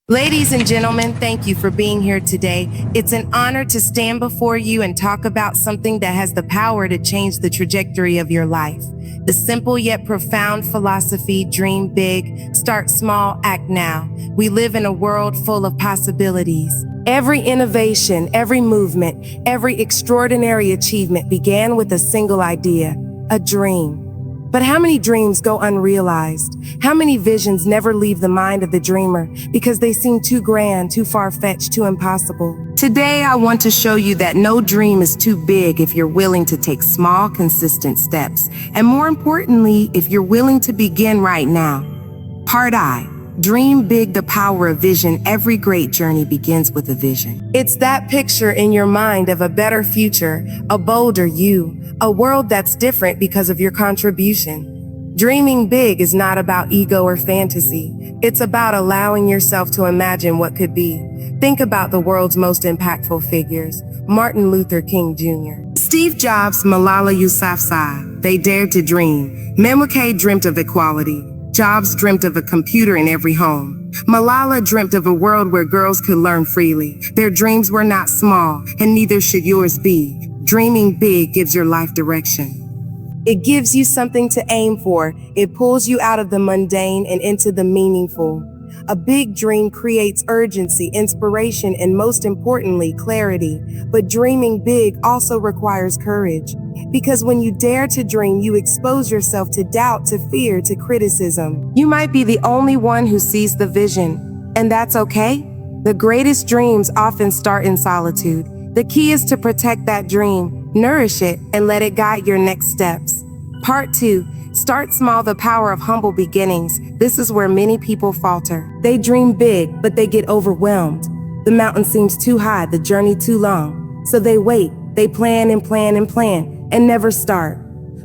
Ladies and gentlemen, thank you for being here today. It's an honor to stand before you and talk about something that has the power to change the trajectory of your life. The simple yet profound philosophy, dream big, start small, act now. We live in a world full of possibilities. Every innovation, every movement, every extraordinary achievement began with a single idea, a dream. But how many dreams go unrealized? How many visions never leave the mind of the dreamer because they seem too grand, too far-fetched, too impossible? Today, I want to show you that no dream is too big if you're willing to take small, consistent steps. And more importantly, if you're willing to begin right now. Part I. Dream big, the power of vision. Every great journey begins with a vision. It's that picture in your mind of a better future, a bolder you, a world that's different because of your contribution. Dreaming big is not about ego or fantasy. It's about allowing yourself to imagine what could be. Think about the world's most impactful figures. Martin Luther King Jr., Steve Jobs, Malala Yousafzai. They dared to dream. McKay dreamt of equality. Jobs dreamt of a computer in every home. Malala dreamt of a world where girls could learn freely. Their dreams were not small, and neither should yours be. Dreaming big gives your life direction. It gives you something to aim for. It pulls you out of the mundane and into the meaningful. A big dream creates urgency, inspiration, and most importantly, clarity. But dreaming big also requires courage. Because when you dare to dream, you expose yourself to doubt, to fear, to criticism. You might be the only one who sees the vision, and that's okay. The greatest dreams often start in solitude. The key is to protect that dream, nourish it, and let it guide your next steps. Part 2. Start small, the power of humble beginnings. This is where many people falter. They dream big, but they get overwhelmed. The mountain seems too high, the journey too long. So they wait, they plan and plan and plan, and never start.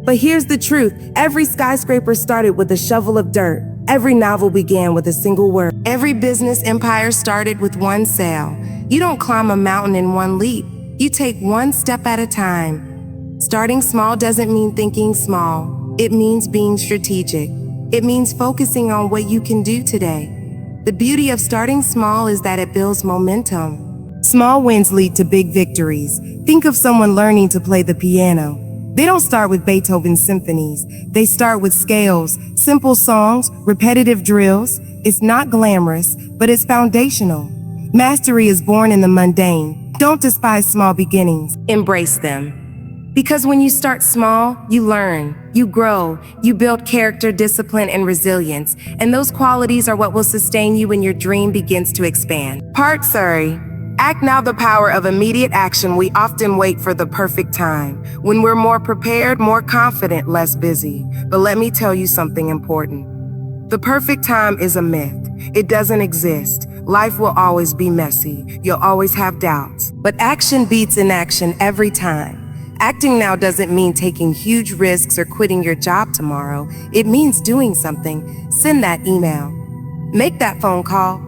But here's the truth. Every skyscraper started with a shovel of dirt. Every novel began with a single word. Every business empire started with one sale. You don't climb a mountain in one leap. You take one step at a time. Starting small doesn't mean thinking small. It means being strategic. It means focusing on what you can do today. The beauty of starting small is that it builds momentum. Small wins lead to big victories. Think of someone learning to play the piano. They don't start with Beethoven's symphonies. They start with scales, simple songs, repetitive drills. It's not glamorous, but it's foundational. Mastery is born in the mundane. Don't despise small beginnings. Embrace them. Because when you start small, you learn, you grow, you build character, discipline, and resilience. And those qualities are what will sustain you when your dream begins to expand. Part 3. Act now, the power of immediate action. We often wait for the perfect time, when we're more prepared, more confident, less busy. But let me tell you something important. The perfect time is a myth. It doesn't exist. Life will always be messy. You'll always have doubts. But action beats inaction every time. Acting now doesn't mean taking huge risks or quitting your job tomorrow. It means doing something. Send that email. Make that phone call.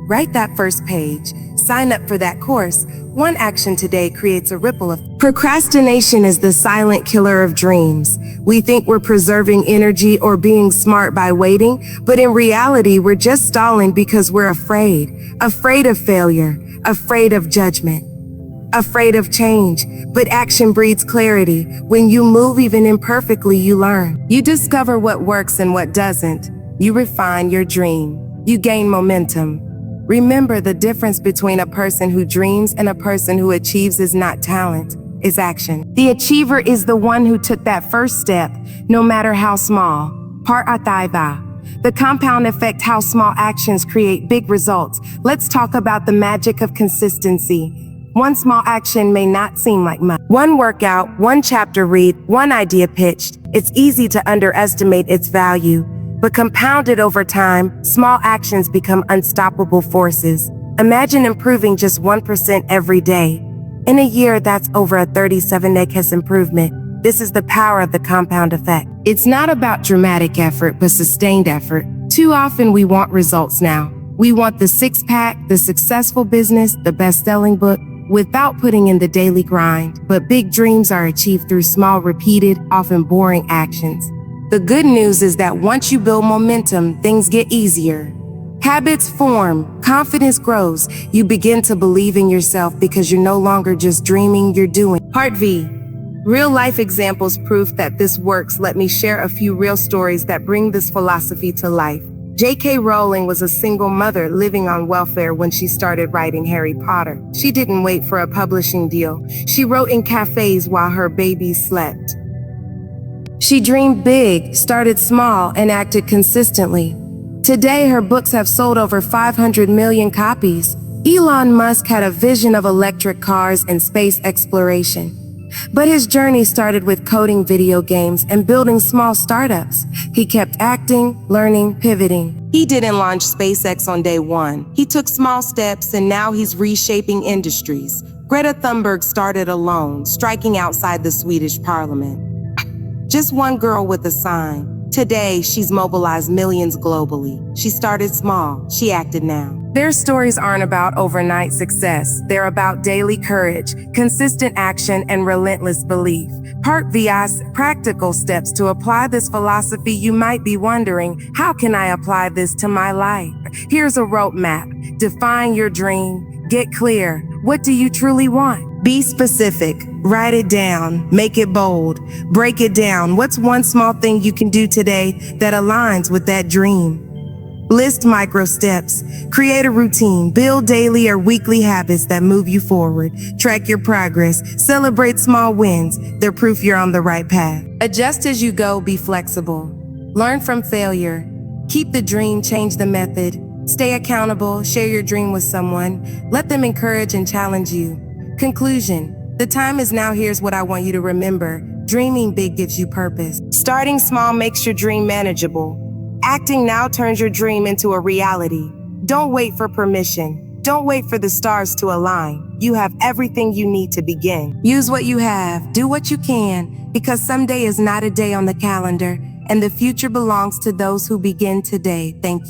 Write that first page. Sign up for that course. One action today creates a ripple of... Procrastination is the silent killer of dreams. We think we're preserving energy or being smart by waiting, but in reality, we're just stalling because we're afraid. Afraid of failure. Afraid of judgment. Afraid of change, but action breeds clarity. When you move even imperfectly, you learn. You discover what works and what doesn't. You refine your dream. You gain momentum. Remember, the difference between a person who dreams and a person who achieves is not talent, it's action. The achiever is the one who took that first step, no matter how small. Part Ataiva. The compound effect, how small actions create big results. Let's talk about the magic of consistency. One small action may not seem like much. One workout, one chapter read, one idea pitched. It's easy to underestimate its value, but compounded over time, small actions become unstoppable forces. Imagine improving just 1% every day. In a year, that's over a 37x improvement. This is the power of the compound effect. It's not about dramatic effort, but sustained effort. Too often we want results now. We want the six-pack, the successful business, the best-selling book, without putting in the daily grind. But big dreams are achieved through small, repeated, often boring actions. The good news is that once you build momentum, things get easier. Habits form, confidence grows. You begin to believe in yourself because you're no longer just dreaming, you're doing. Part V. Real life examples proof that this works. Let me share a few real stories that bring this philosophy to life. J.K. Rowling was a single mother living on welfare when she started writing Harry Potter. She didn't wait for a publishing deal. She wrote in cafes while her babies slept. She dreamed big, started small, and acted consistently. Today, her books have sold over 500 million copies. Elon Musk had a vision of electric cars and space exploration. But his journey started with coding video games and building small startups. He kept acting, learning, pivoting. He didn't launch SpaceX on day one. He took small steps and now he's reshaping industries. Greta Thunberg started alone, striking outside the Swedish parliament. Just one girl with a sign. Today, she's mobilized millions globally. She started small, she acted now. Their stories aren't about overnight success. They're about daily courage, consistent action, and relentless belief. Part VI's practical steps to apply this philosophy. You might be wondering, how can I apply this to my life? Here's a roadmap. Define your dream. Get clear. What do you truly want? Be specific. Write it down. Make it bold. Break it down. What's one small thing you can do today that aligns with that dream? List micro steps. Create a routine. Build daily or weekly habits that move you forward. Track your progress. Celebrate small wins. They're proof you're on the right path. Adjust as you go. Be flexible. Learn from failure. Keep the dream. Change the method. Stay accountable. Share your dream with someone. Let them encourage and challenge you. Conclusion. The time is now. Here's what I want you to remember. Dreaming big gives you purpose. Starting small makes your dream manageable. Acting now turns your dream into a reality. Don't wait for permission. Don't wait for the stars to align. You have everything you need to begin. Use what you have. Do what you can, because someday is not a day on the calendar, and the future belongs to those who begin today. Thank you.